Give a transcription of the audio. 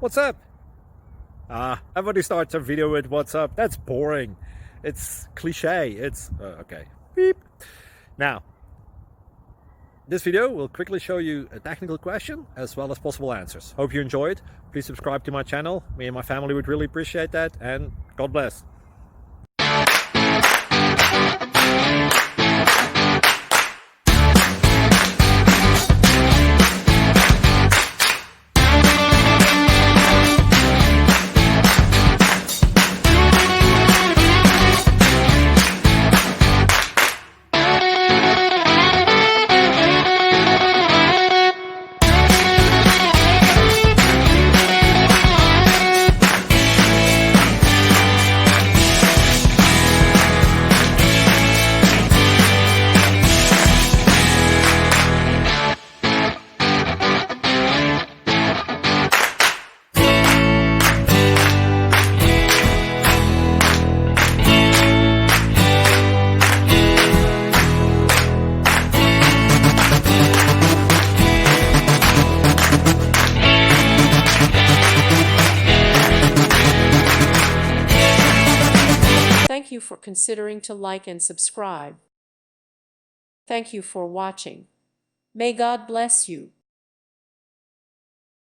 What's up? Everybody starts a video with what's up. That's boring. It's cliche. It's okay. Beep. Now, this video will quickly show you a technical question as well as possible answers. Hope you enjoyed. Please subscribe to my channel. Me and my family would really appreciate that, and God bless. Thank you for considering to like and subscribe. Thank you for watching. May God bless you.